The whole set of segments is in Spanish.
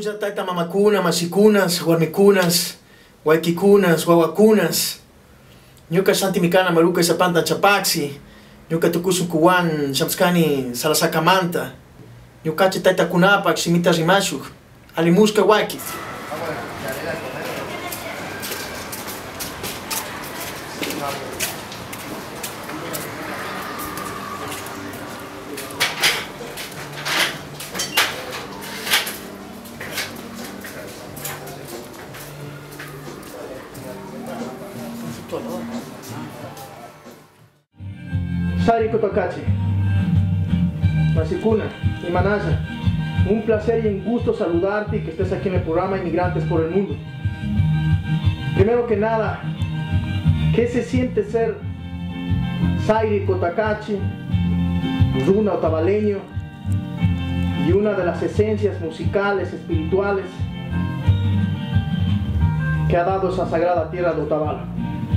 Nuja taita mamakuna, masikunas, warmikunas, waikikunas, wawakunas. Ñuka Santimicana maruka isapanta chapaxi. Ñuka tukusun kuwan shamskani salasakamanta. Ñukachi taita kunapak simita rimashuk. Alimuska wakit. Sari Cotocachi, Masicuna y Manaya, un placer y un gusto saludarte y que estés aquí en el programa Inmigrantes por el Mundo. Primero que nada, ¿qué se siente ser Sari Cotocachi, Runa otavaleño y una de las esencias musicales, espirituales que ha dado esa sagrada tierra de Otavalo?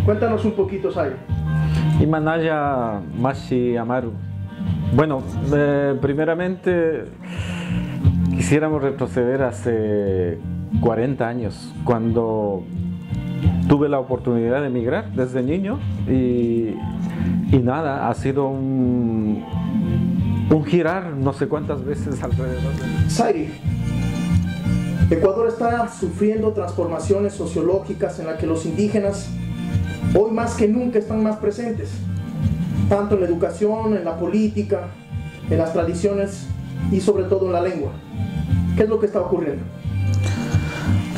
Cuéntanos un poquito, Sari. Imanaya Mashi Amaru. Bueno, primeramente quisiéramos retroceder hace 40 años, cuando tuve la oportunidad de emigrar desde niño y nada, ha sido un girar no sé cuántas veces alrededor de... Sari, Ecuador está sufriendo transformaciones sociológicas en las que los indígenas hoy más que nunca están más presentes, tanto en la educación, en la política, en las tradiciones y sobre todo en la lengua. ¿Qué es lo que está ocurriendo?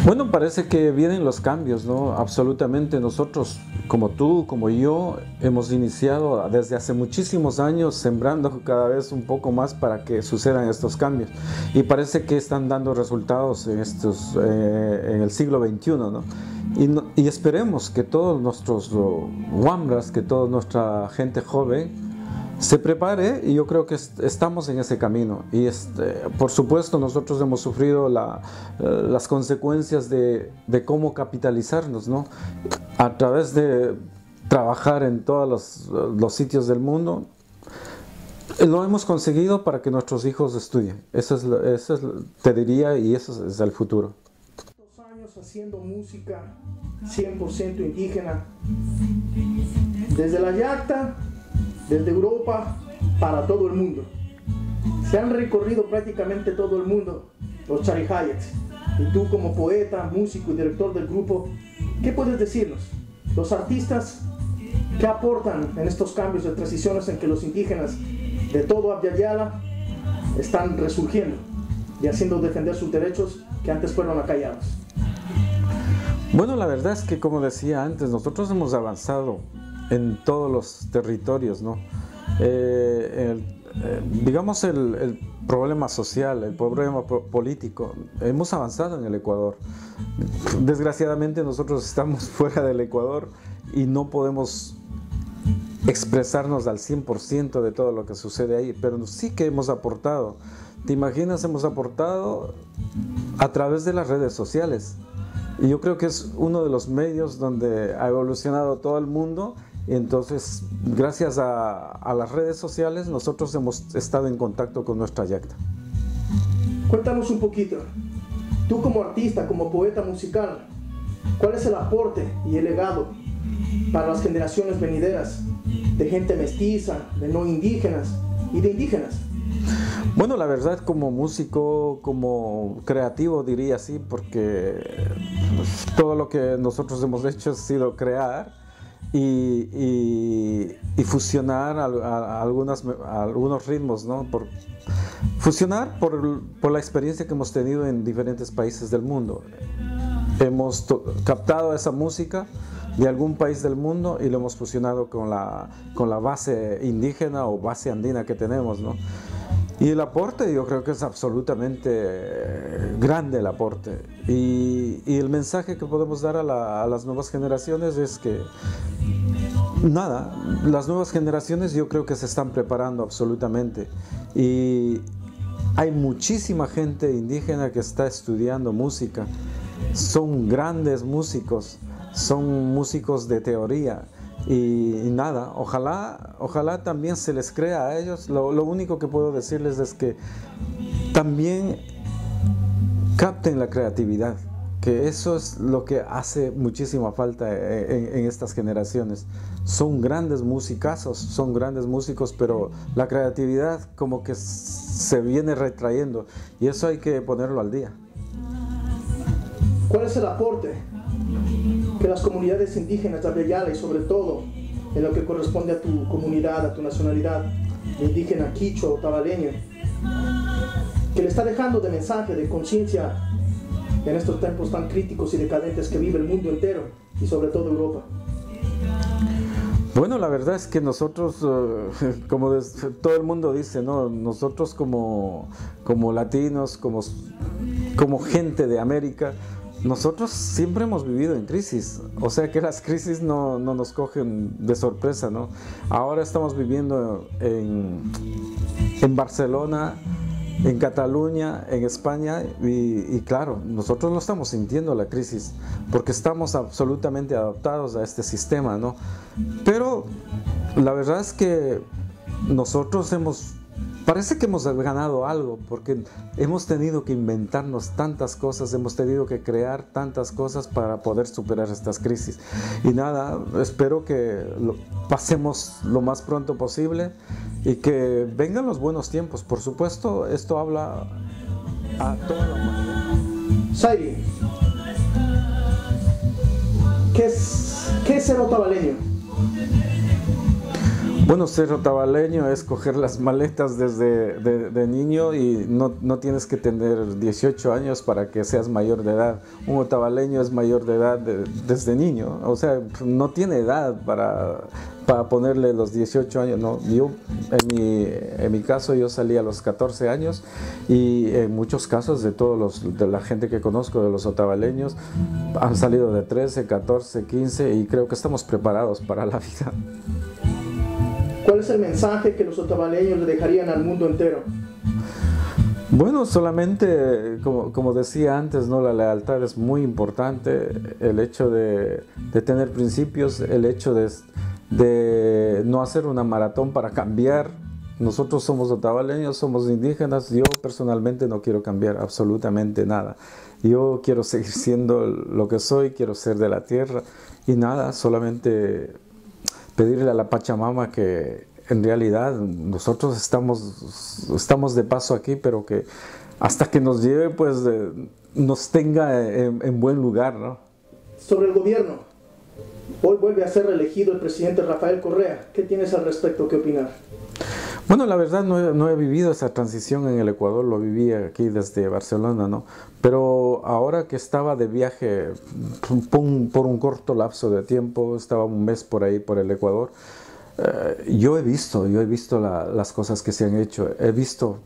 Bueno, parece que vienen los cambios, ¿no? Absolutamente. Nosotros, como tú, como yo, hemos iniciado desde hace muchísimos años sembrando cada vez un poco más para que sucedan estos cambios. Y parece que están dando resultados en el siglo XXI, ¿no? Y esperemos que todos nuestros wambras, que toda nuestra gente joven se prepare, y yo creo que estamos en ese camino. Y por supuesto nosotros hemos sufrido las consecuencias de cómo capitalizarnos, ¿no? A través de trabajar en todos los sitios del mundo. Lo hemos conseguido para que nuestros hijos estudien. Eso es, te diría, y eso es el futuro. Haciendo música 100% indígena, desde la Yacta, desde Europa, para todo el mundo. Se han recorrido prácticamente todo el mundo los Charihayats. Y tú, como poeta, músico y director del grupo, ¿qué puedes decirnos? Los artistas, ¿qué aportan en estos cambios de transiciones en que los indígenas de todo Abya Yala están resurgiendo y haciendo defender sus derechos que antes fueron acallados? Bueno, la verdad es que, como decía antes, nosotros hemos avanzado en todos los territorios, ¿no? Digamos el problema social, el problema político, hemos avanzado en el Ecuador. Desgraciadamente nosotros estamos fuera del Ecuador y no podemos expresarnos al 100% de todo lo que sucede ahí, pero sí que hemos aportado. ¿Te imaginas? Hemos aportado a través de las redes sociales. Y yo creo que es uno de los medios donde ha evolucionado todo el mundo. Y entonces, gracias a las redes sociales, nosotros hemos estado en contacto con nuestra Yacta. Cuéntanos un poquito, tú como artista, como poeta musical, ¿cuál es el aporte y el legado para las generaciones venideras de gente mestiza, de no indígenas y de indígenas? Bueno, la verdad, como músico, como creativo, diría así, porque todo lo que nosotros hemos hecho ha sido crear y fusionar algunos ritmos, ¿no? Fusionar por la experiencia que hemos tenido en diferentes países del mundo. Hemos captado esa música de algún país del mundo y lo hemos fusionado con la base indígena o base andina que tenemos, ¿no? Y el aporte, yo creo que es absolutamente grande el aporte. Y el mensaje que podemos dar a las nuevas generaciones es que, nada, las nuevas generaciones yo creo que se están preparando absolutamente. Y hay muchísima gente indígena que está estudiando música. Son grandes músicos, son músicos de teoría. Y nada, ojalá también se les crea a ellos. Lo único que puedo decirles es que también capten la creatividad, que eso es lo que hace muchísima falta en estas generaciones. Son grandes musicazos, son grandes músicos, pero la creatividad como que se viene retrayendo y eso hay que ponerlo al día. ¿Cuál es el aporte que las comunidades indígenas de Abya Yala y sobre todo en lo que corresponde a tu comunidad, a tu nacionalidad indígena quichua o tabaleño, que le está dejando de mensaje, de conciencia en estos tiempos tan críticos y decadentes que vive el mundo entero y sobre todo Europa? Bueno, la verdad es que nosotros, como todo el mundo dice, ¿no? Nosotros como latinos, como gente de América, nosotros siempre hemos vivido en crisis, o sea que las crisis no nos cogen de sorpresa, ¿no? Ahora estamos viviendo en Barcelona, en Cataluña, en España y claro, nosotros no estamos sintiendo la crisis porque estamos absolutamente adaptados a este sistema, ¿no? Pero la verdad es que nosotros parece que hemos ganado algo porque hemos tenido que inventarnos tantas cosas, hemos tenido que crear tantas cosas para poder superar estas crisis. Y nada, espero que pasemos lo más pronto posible y que vengan los buenos tiempos. Por supuesto, esto habla a toda la humanidad. Zairi, ¿qué es ser otavaleño? Bueno, ser otavaleño es coger las maletas desde de niño y no tienes que tener 18 años para que seas mayor de edad. Un otavaleño es mayor de edad desde niño, o sea, no tiene edad para ponerle los 18 años. No, yo, en mi caso, yo salí a los 14 años y en muchos casos de la gente que conozco, de los otavaleños, han salido de 13, 14, 15 y creo que estamos preparados para la vida. ¿Cuál es el mensaje que los otavaleños le dejarían al mundo entero? Bueno, solamente, como decía antes, ¿no? La lealtad es muy importante, el hecho de tener principios, el hecho de no hacer una maratón para cambiar. Nosotros somos otavaleños, somos indígenas, yo personalmente no quiero cambiar absolutamente nada. Yo quiero seguir siendo lo que soy, quiero ser de la tierra y nada, solamente pedirle a la Pachamama que en realidad nosotros estamos de paso aquí, pero que hasta que nos lleve, pues nos tenga en buen lugar, ¿no? Sobre el gobierno, hoy vuelve a ser reelegido el presidente Rafael Correa. ¿Qué tienes al respecto que opinar? Bueno, la verdad no he vivido esa transición en el Ecuador, lo viví aquí desde Barcelona, ¿no? Pero ahora que estaba de viaje por un corto lapso de tiempo, estaba un mes por ahí por el Ecuador, yo he visto las cosas que se han hecho, he visto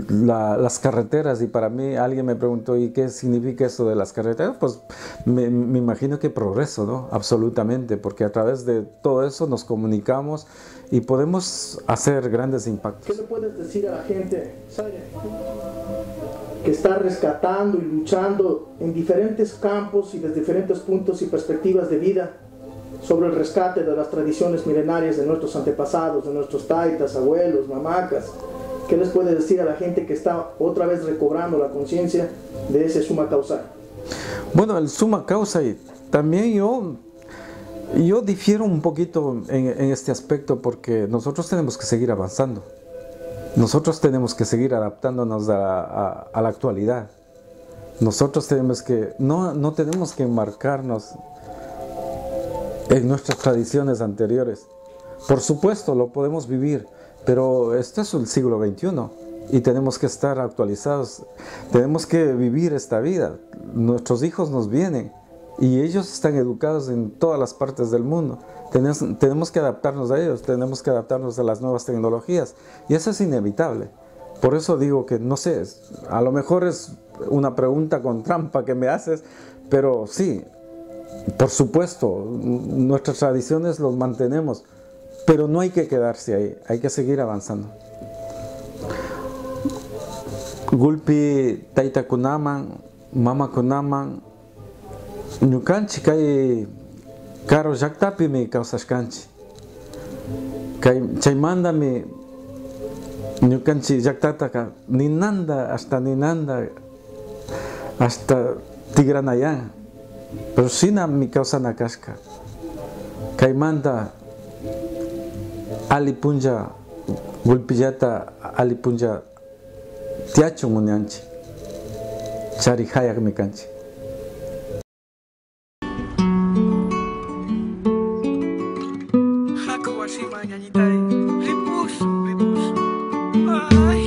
las carreteras y para mí alguien me preguntó ¿y qué significa eso de las carreteras? Pues me imagino que progreso, ¿no? Absolutamente, porque a través de todo eso nos comunicamos y podemos hacer grandes impactos. ¿Qué le puedes decir a la gente, Zairi, que está rescatando y luchando en diferentes campos y desde diferentes puntos y perspectivas de vida sobre el rescate de las tradiciones milenarias de nuestros antepasados, de nuestros taitas, abuelos, mamacas? ¿Qué les puede decir a la gente que está otra vez recobrando la conciencia de ese suma causa? Bueno, el suma causa, y también yo difiero un poquito en este aspecto porque nosotros tenemos que seguir avanzando. Nosotros tenemos que seguir adaptándonos a la actualidad. Nosotros tenemos que, no tenemos que enmarcarnos en nuestras tradiciones anteriores. Por supuesto, lo podemos vivir, pero este es el siglo XXI y tenemos que estar actualizados, tenemos que vivir esta vida. Nuestros hijos nos vienen y ellos están educados en todas las partes del mundo. Tenemos que adaptarnos a ellos, tenemos que adaptarnos a las nuevas tecnologías y eso es inevitable. Por eso digo que, no sé, a lo mejor es una pregunta con trampa que me haces, pero sí, por supuesto, nuestras tradiciones los mantenemos, pero no hay que quedarse ahí, hay que seguir avanzando. Gulpi taita kunaman, mama kunaman, ñukanchi kay karo llaktapi mi kawsashkanchi. Chaymandami ñukanchi llaktata ninanda hasta ninanda hasta Tigranayán, pero sin mi causa nakashka. Kaimanda alipunja gulpillata alipunja tiacho munianchi chari hayak mikanchi. Haku wasima ñañitay ripusu ripusu ay.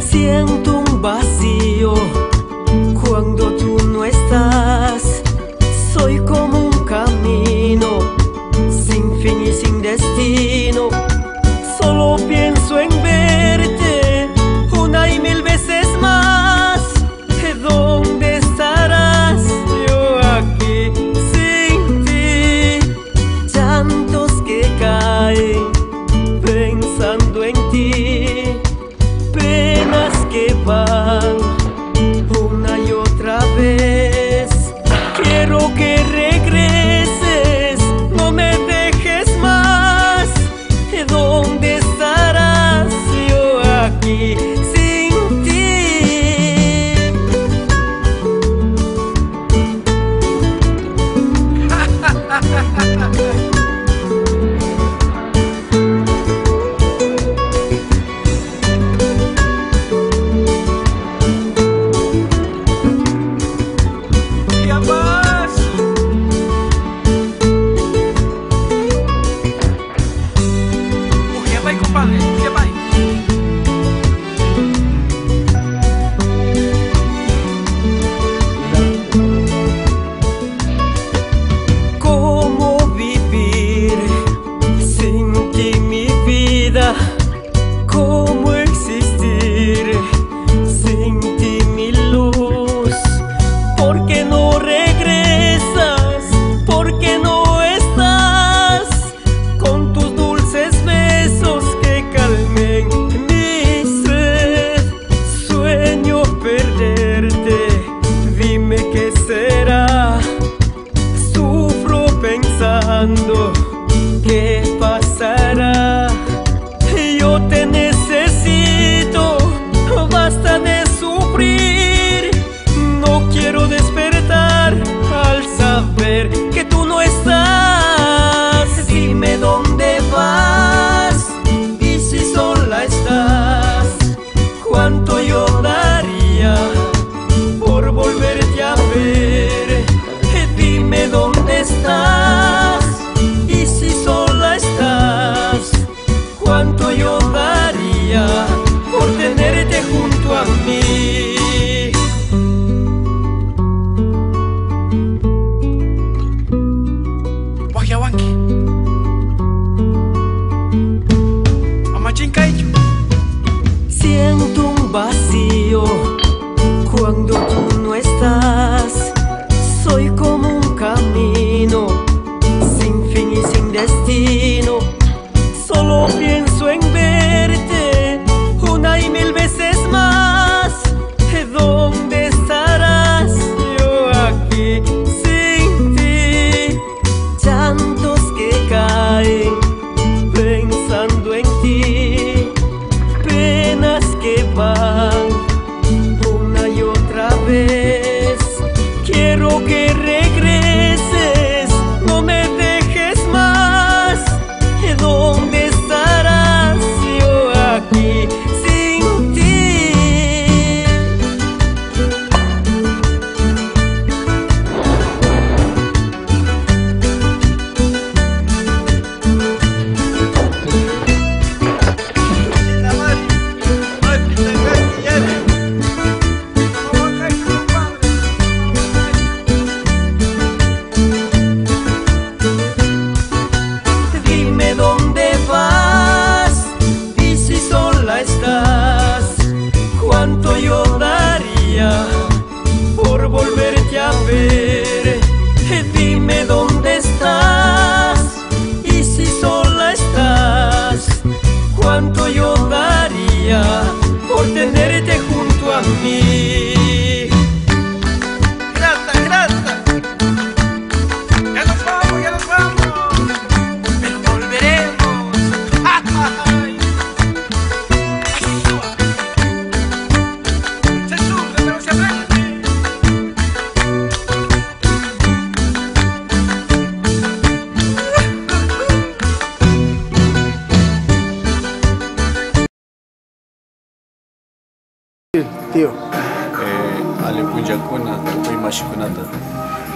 Siento un vacío cuando tú no estás. Soy como un camino sin fin y sin destino. Solo pienso en verte una y mil veces más. ¿Dónde estarás? Yo aquí sin ti. Llantos que caen pensando en ti. Penas que van una y otra vez. Quiero que regreses, no me dejes más. ¿Dónde estarás? Yo aquí sin ti. ¿Cómo vivir sin ti mi vida? ¿Cómo existir sin ti mi luz? ¿Por qué no regresas? ¿Por qué no estás con tus dulces besos que calmen mi sed? Sueño perderte, dime qué será. Sufro pensando qué pasará. Yo te necesito, basta de sufrir. No quiero despertar al saber que tú no estás. Dime dónde vas y si sola estás. Cuánto yo daría por volverte a ver. Dime dónde estás y si sola estás. Cuánto yo daría por tenerte junto a mí. Wahyawanki Amachinkaiju. Siento un vacío cuando tú no estás. Soy como un camino sin fin y sin destino. Solo pienso en verte una y mil veces más. ¿Dónde estarás? Yo aquí sin ti. Llantos que caen pensando en ti. Penas que van una y otra vez. Quiero que regreses, no me dejes más. cuánto yo daría por tenerte junto a mí. Grata, grata. Ya nos vamos, ya nos vamos. Pero volveremos. Ay. Se sufre, pero se aprende. Tío, Ali punjakuna, tukuy mashikunata,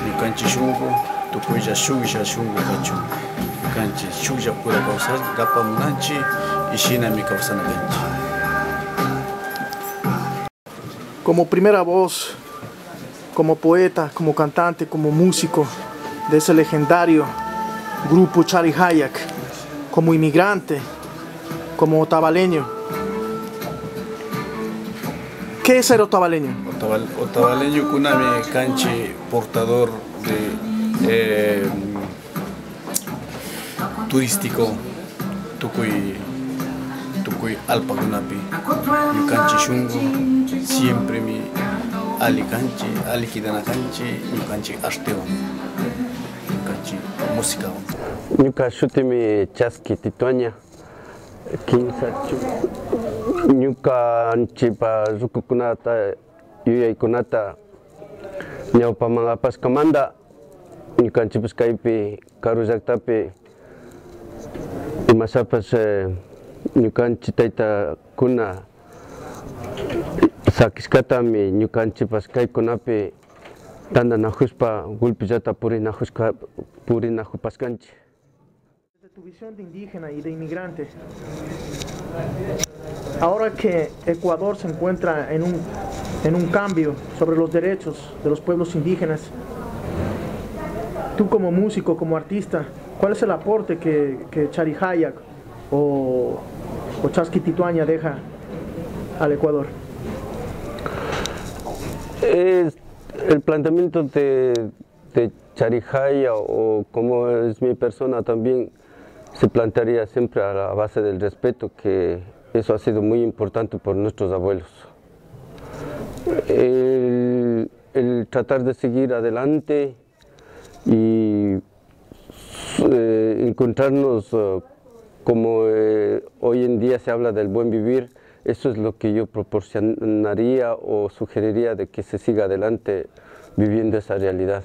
ñukanchik shunqu, tukuylla shuklla shunqu kachun. Ñukanchik shuklla pura kapamunanchik y shinami kawsanakanchik. como primera voz, como poeta, como cantante, como músico de ese legendario grupo Charly Hayak, como inmigrante, como otavaleño, ¿qué es ser otavaleño? Otavaleño kunami kanchi portador de turístico tukuy alpakunapi. Ñukanchik shunqu siempre mi ali kanchi, ali kidana kanchi, ñukanchik artewan, ñukanchik musicawan. Ñuka shutimi Chasqui Tituaña, ñukanchipa rukukunata yuyaykunata ñawpaman apashkamanta ñukanchipas kaypi Karu llaqtapi imashapas ñukanchik taytakuna sakishkatami ñukanchipas kaykunapi tandanajushpa gulpillata purinajupashkanchik. Desde tu visión de indígena y de inmigrante, ahora que Ecuador se encuentra en un cambio sobre los derechos de los pueblos indígenas, tú como músico, como artista, ¿cuál es el aporte que Charly Hayak o Chasqui Tituaña deja al Ecuador? El planteamiento de Charly Hayak, o como es mi persona, también se plantearía siempre a la base del respeto, que eso ha sido muy importante por nuestros abuelos. El tratar de seguir adelante y encontrarnos como hoy en día se habla del buen vivir, eso es lo que yo proporcionaría o sugeriría, de que se siga adelante viviendo esa realidad.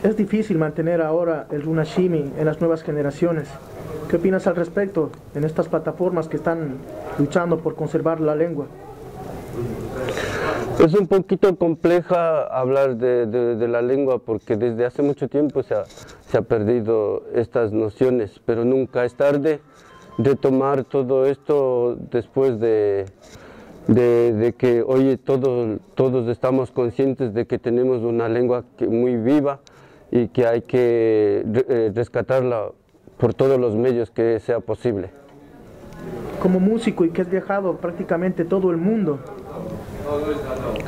Es difícil mantener ahora el runashimi en las nuevas generaciones. ¿Qué opinas al respecto en estas plataformas que están luchando por conservar la lengua? Es un poquito compleja hablar de la lengua, porque desde hace mucho tiempo se ha perdido estas nociones, pero nunca es tarde retomar todo esto después de que hoy todos estamos conscientes de que tenemos una lengua muy viva y que hay que rescatarla por todos los medios que sea posible. Como músico y que has viajado prácticamente todo el mundo,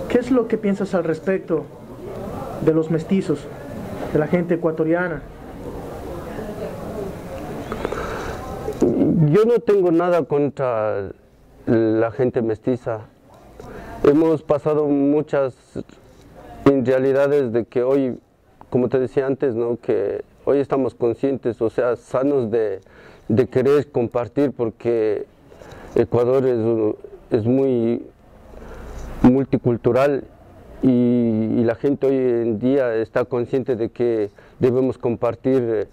¿qué es lo que piensas al respecto de los mestizos, de la gente ecuatoriana? Yo no tengo nada contra la gente mestiza. Hemos pasado muchas realidades de que hoy, como te decía antes, ¿no?, que hoy estamos conscientes, o sea, sanos de querer compartir, porque Ecuador es muy multicultural y la gente hoy en día está consciente de que debemos compartir,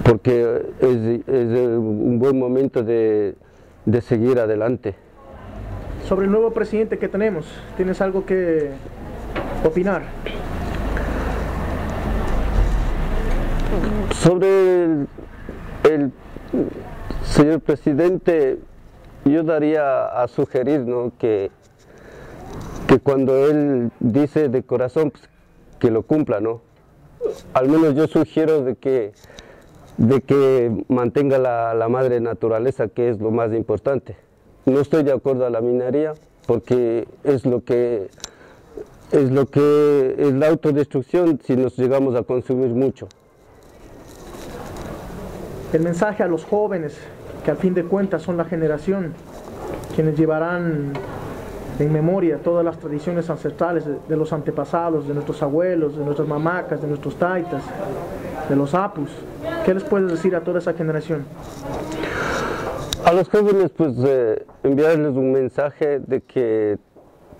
porque es un buen momento de seguir adelante. Sobre el nuevo presidente que tenemos, ¿tienes algo que opinar? Sobre el señor presidente, yo daría a sugerir, ¿no?, que cuando él dice de corazón, pues, que lo cumpla, ¿no? Al menos yo sugiero de que mantenga la madre naturaleza, que es lo más importante. No estoy de acuerdo a la minería, porque es la autodestrucción si nos llegamos a consumir mucho. El mensaje a los jóvenes que al fin de cuentas son la generación quienes llevarán en memoria todas las tradiciones ancestrales de los antepasados, de nuestros abuelos, de nuestras mamacas, de nuestros taitas, de los apus. ¿Qué les puedes decir a toda esa generación? A los jóvenes, pues, enviarles un mensaje de que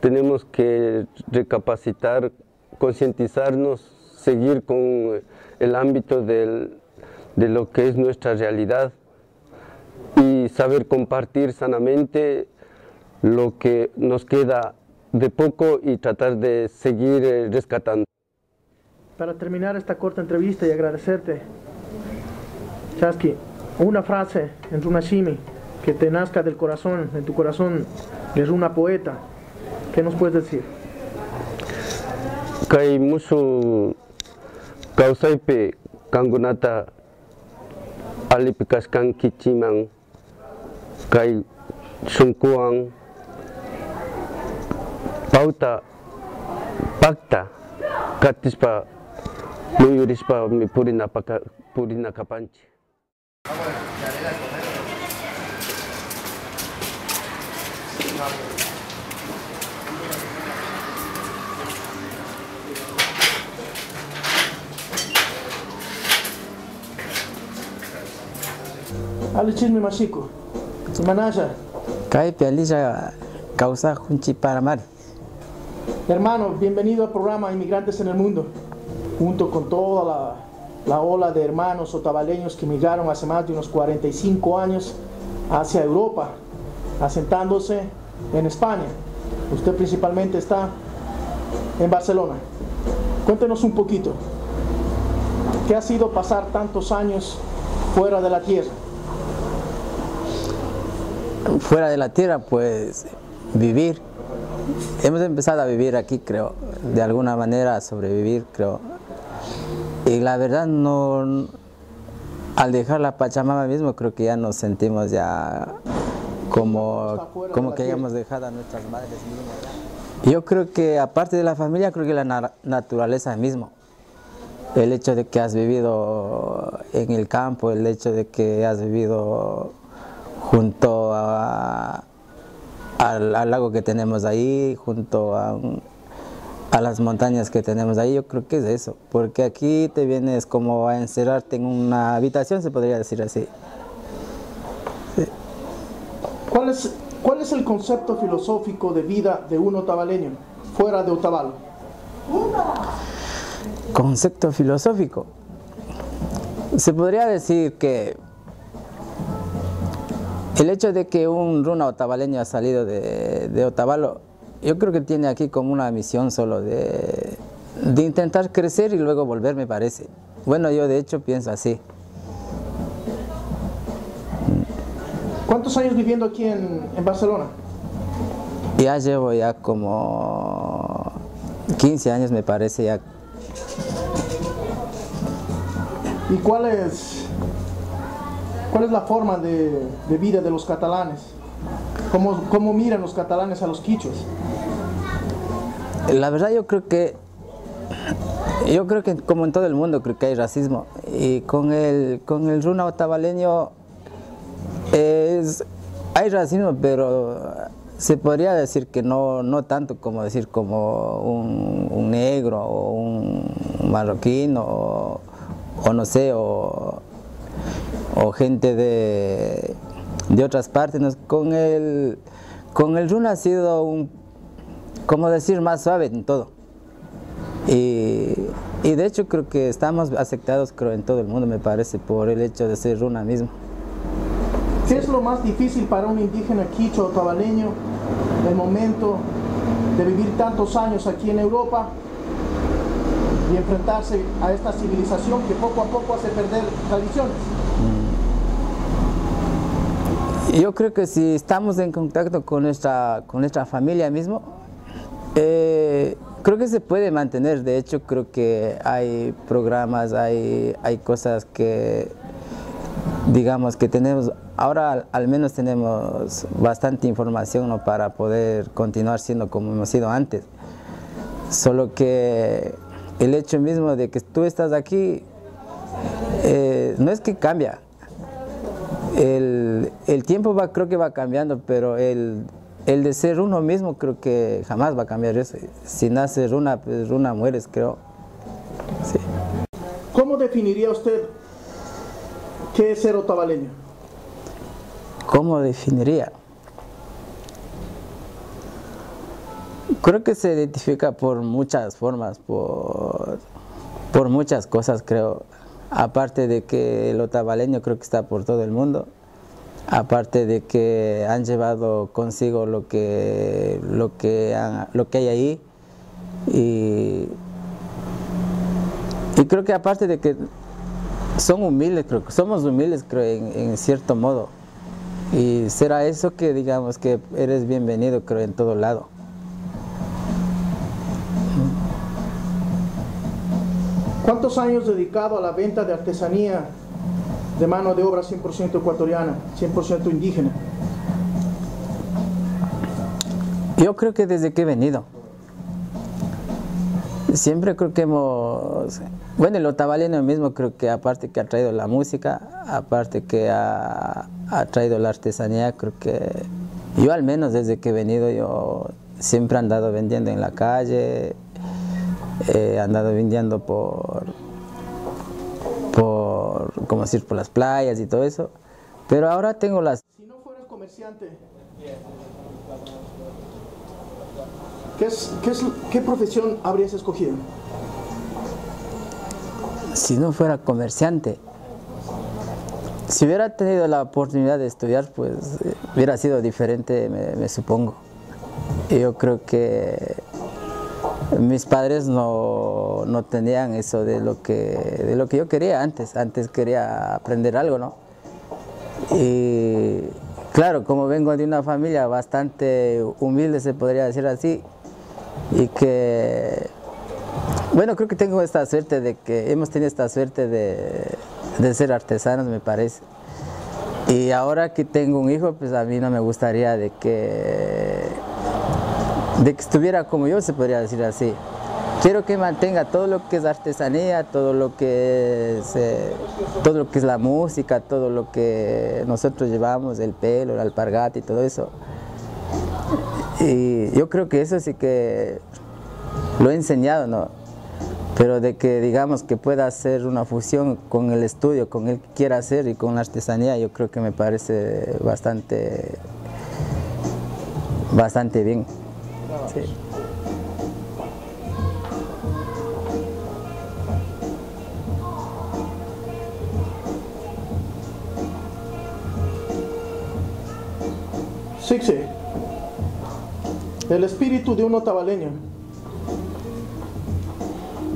tenemos que recapacitar, concientizarnos, seguir con el ámbito de lo que es nuestra realidad y saber compartir sanamente lo que nos queda de poco y tratar de seguir rescatando. Para terminar esta corta entrevista y agradecerte, Chasqui, una frase en Runashimi que te nazca del corazón, en tu corazón, de Runa poeta, ¿qué nos puedes decir? Kay musu kausaypi kangunata alipikashkan kichiman kay shunkuan pauta pakta katishpa muyurishpa mi purina kapanchi. Ali chisme mashiko, manaya. Kay pialilla causa junchi para mar. Hermano, bienvenido al programa Inmigrantes en el Mundo, junto con toda la ola de hermanos otavaleños que emigraron hace más de unos 45 años hacia Europa, asentándose en España. Usted principalmente está en Barcelona. Cuéntenos un poquito, ¿qué ha sido pasar tantos años fuera de la tierra? Fuera de la tierra, pues vivir. Hemos empezado a vivir aquí, creo, de alguna manera a sobrevivir, creo. Y la verdad, no, al dejar la Pachamama mismo, creo que ya nos sentimos ya como que hayamos dejado a nuestras madres mismas. Yo creo que aparte de la familia, creo que la naturaleza mismo. El hecho de que has vivido en el campo, el hecho de que has vivido junto al lago que tenemos ahí, junto a las montañas que tenemos ahí, yo creo que es eso, porque aquí te vienes como a encerrarte en una habitación, se podría decir así. Sí. ¿Cuál es el concepto filosófico de vida de un otavaleño fuera de Otavalo? Concepto filosófico. Se podría decir que el hecho de que un runa otavaleño ha salido de Otavalo, yo creo que tiene aquí como una misión solo de intentar crecer y luego volver, me parece. Bueno, yo de hecho pienso así. ¿Cuántos años viviendo aquí en Barcelona? Ya llevo ya como 15 años, me parece ya. ¿Y cuál es la forma de vida de los catalanes? ¿Cómo miran los catalanes a los quichuas? La verdad yo creo que como en todo el mundo creo que hay racismo, y con el runa otavaleño hay racismo, pero se podría decir que no tanto como decir como un negro o un marroquín o no sé, o gente de otras partes. Con el runa ha sido como decir, más suave en todo. Y de hecho creo que estamos aceptados, creo, en todo el mundo, me parece, por el hecho de ser runa mismo. ¿Qué es lo más difícil para un indígena quichua otavaleño el momento de vivir tantos años aquí en Europa y enfrentarse a esta civilización que poco a poco hace perder tradiciones? Yo creo que si estamos en contacto con nuestra familia mismo, creo que se puede mantener. De hecho, creo que hay programas, hay cosas que, digamos, que tenemos, ahora al menos tenemos bastante información, ¿no?, para poder continuar siendo como hemos sido antes. Solo que el hecho mismo de que tú estás aquí, no es que cambia. el tiempo creo que va cambiando, pero el de ser uno mismo creo que jamás va a cambiar eso. Si naces runa, pues runa mueres, creo. Sí. ¿Cómo definiría usted qué es ser otavaleño? ¿Cómo definiría? Creo que se identifica por muchas formas, por muchas cosas, creo. Aparte de que el otavaleño creo que está por todo el mundo. Aparte de que han llevado consigo lo que hay ahí. Y creo que aparte de que son humildes, creo que somos humildes, creo, en cierto modo. Y será eso que digamos que eres bienvenido, creo, en todo lado. ¿Cuántos años dedicado a la venta de artesanía de mano de obra 100% ecuatoriana, 100% indígena? Yo creo que desde que he venido. Siempre creo que bueno, el otavaleño mismo creo que aparte que ha traído la música, aparte que ha traído la artesanía, creo que yo al menos desde que he venido yo siempre he andado vendiendo en la calle, he andado vendiendo ¿cómo decir?, por las playas y todo eso, pero ahora tengo las... Si no fueras comerciante, ¿qué profesión habrías escogido? Si no fuera comerciante, si hubiera tenido la oportunidad de estudiar, pues hubiera sido diferente, me supongo. Yo creo que mis padres no tenían eso de lo que yo quería antes. Antes quería aprender algo, ¿no? Y claro, como vengo de una familia bastante humilde, se podría decir así, y que, bueno, creo que tengo esta suerte de que hemos tenido esta suerte de ser artesanos, me parece. Y ahora que tengo un hijo, pues a mí no me gustaría de que estuviera como yo, se podría decir así. Quiero que mantenga todo lo que es artesanía, todo lo que es la música, todo lo que nosotros llevamos, el pelo, la alpargata y todo eso. Y yo creo que eso sí que lo he enseñado, ¿no? Pero de que digamos que pueda hacer una fusión con el estudio, con el que quiera hacer y con la artesanía, yo creo que me parece bastante bien. Sí. Sixi, el espíritu de un otavaleño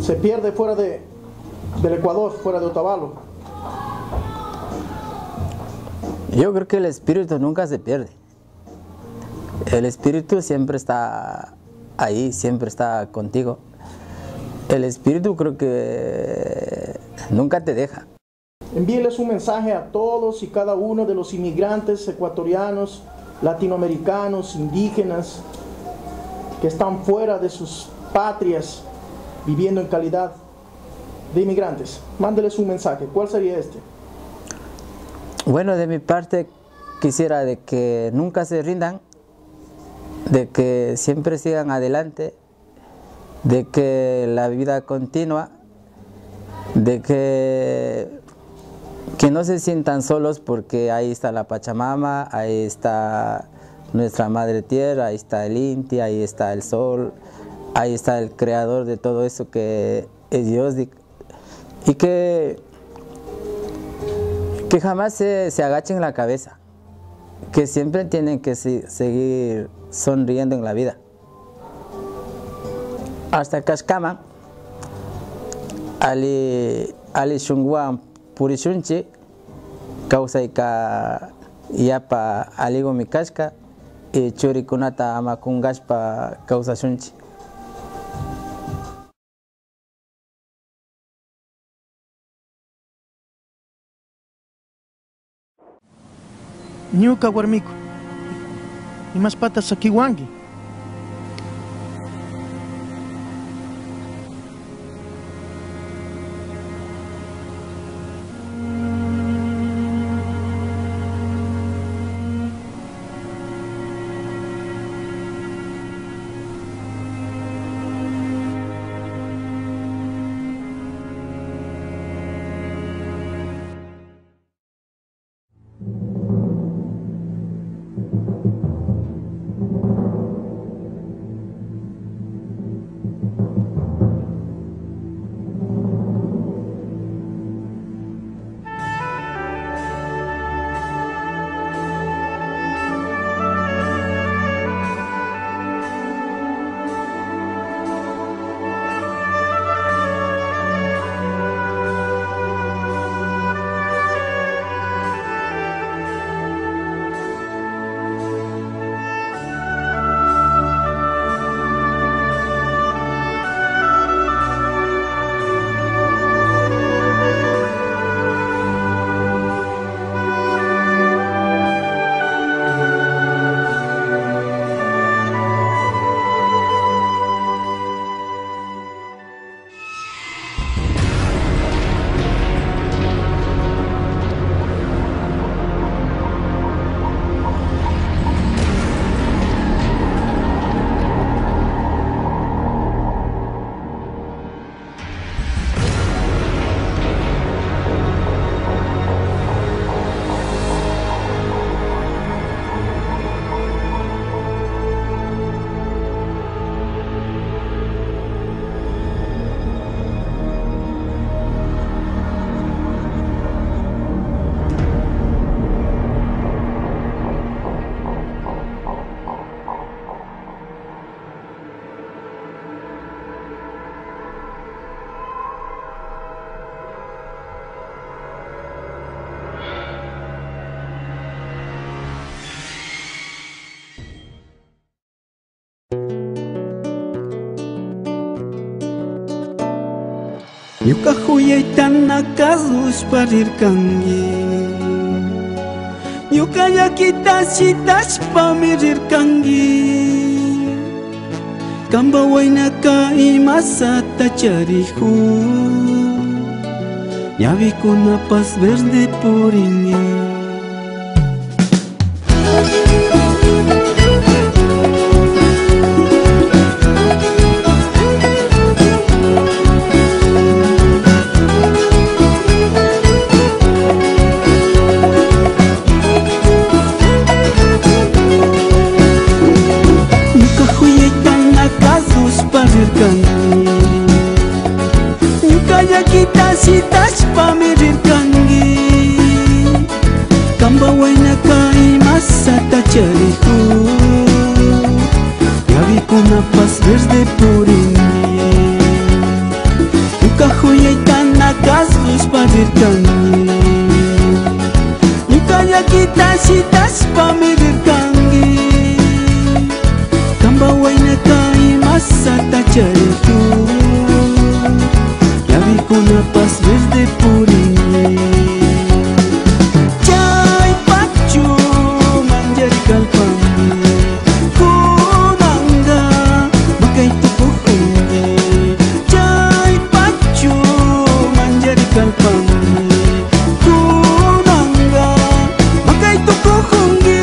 se pierde fuera del Ecuador, fuera de Otavalo. Yo creo que el espíritu nunca se pierde. El espíritu siempre está ahí, siempre está contigo. El espíritu creo que nunca te deja. Envíeles un mensaje a todos y cada uno de los inmigrantes ecuatorianos, latinoamericanos, indígenas, que están fuera de sus patrias, viviendo en calidad de inmigrantes. Mándeles un mensaje. ¿Cuál sería este? Bueno, de mi parte quisiera de que nunca se rindan, de que siempre sigan adelante, de que la vida continúa, de que no se sientan solos, porque ahí está la Pachamama, ahí está nuestra Madre Tierra, ahí está el Inti, ahí está el Sol, ahí está el creador de todo eso que es Dios, y que jamás se agachen la cabeza, que siempre tienen que seguir sonriendo en la vida. Hasta Kashkama, Ali Shungwan Purishunchi, Kausaika Yapa Aligo Mikashka, y Churikunata Amakungashpa Kausashunchi. Ñuka warmiku, imas patas akiwanki. Ñuka huyaytana kasus parir kangi, ñuka llakita shitashpa mirir kangi. Kamba waynaka imasata charihu, ñawikunapas verde puringi. Ñuka llakita shitashpa mirir kangi, kamba waynaka imasata charihu, ñawikunapas verde puringi. Ñuka huyaytana kasuspa rirkangi, ñuka llakita shitashpa mirir kangi, kamba waynaka imasata charihu, ñawikunapas verde puringi. Chay pachu manjari kalpangi, kunanga makai tukuhungi. Chay pachu manjari kalpangi, kunanga makai tukuhungi.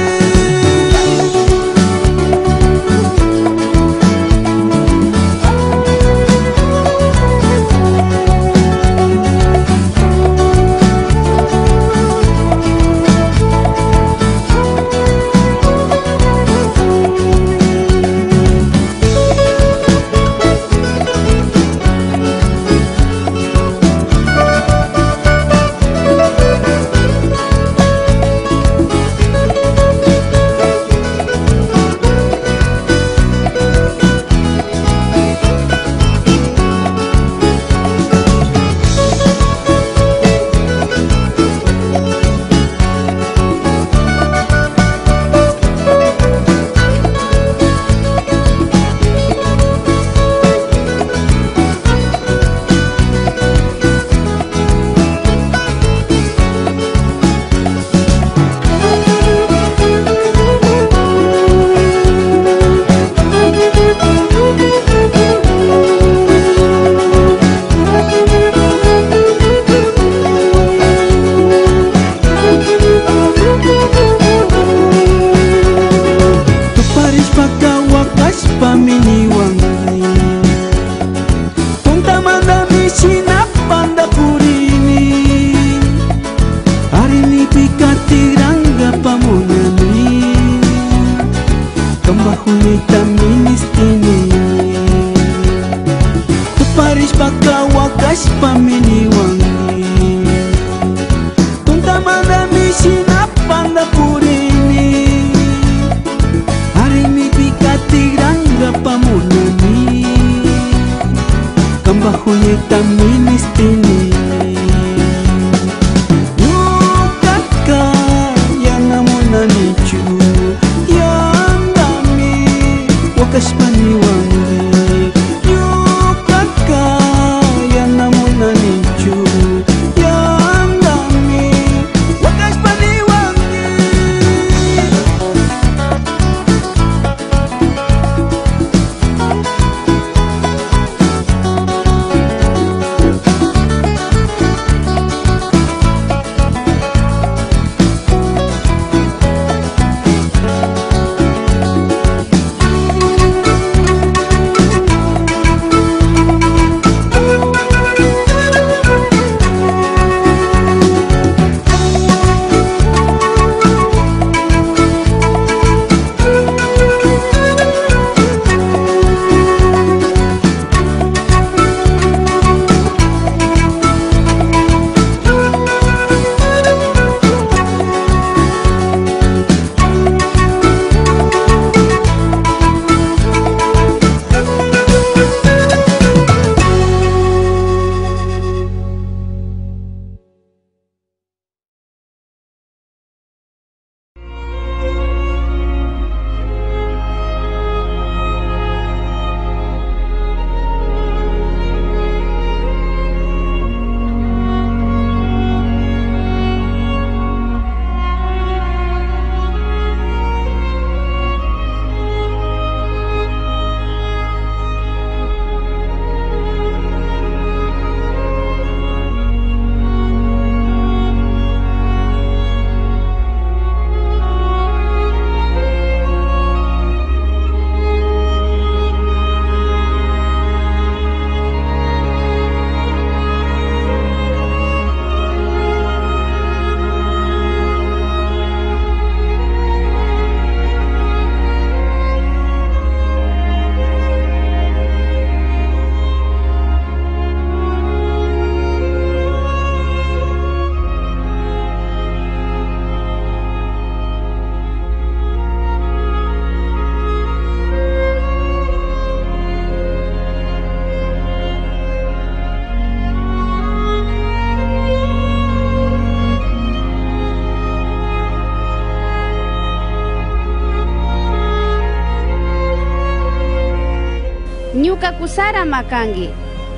Ñuka kusara makangi,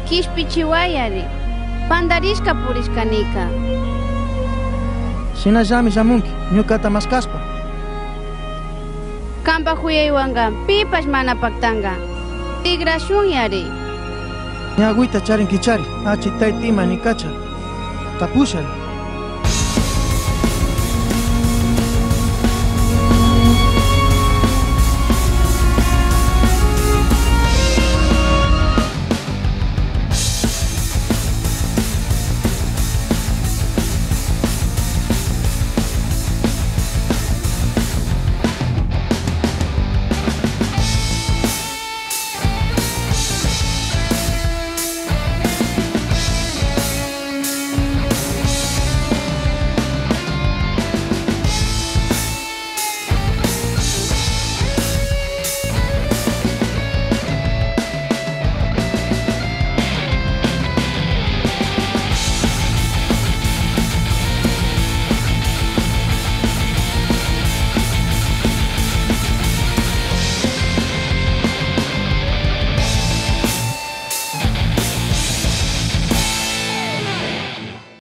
kishpichiwayari, pandarishka purishkanika. Shinallami shamunki, ñukata maskaspa. Kampa huyaywanka, pipash mana paktanga. Tigrashun yari. Ñagüita charin kichari, achitay tima ni kacha. Tapushal.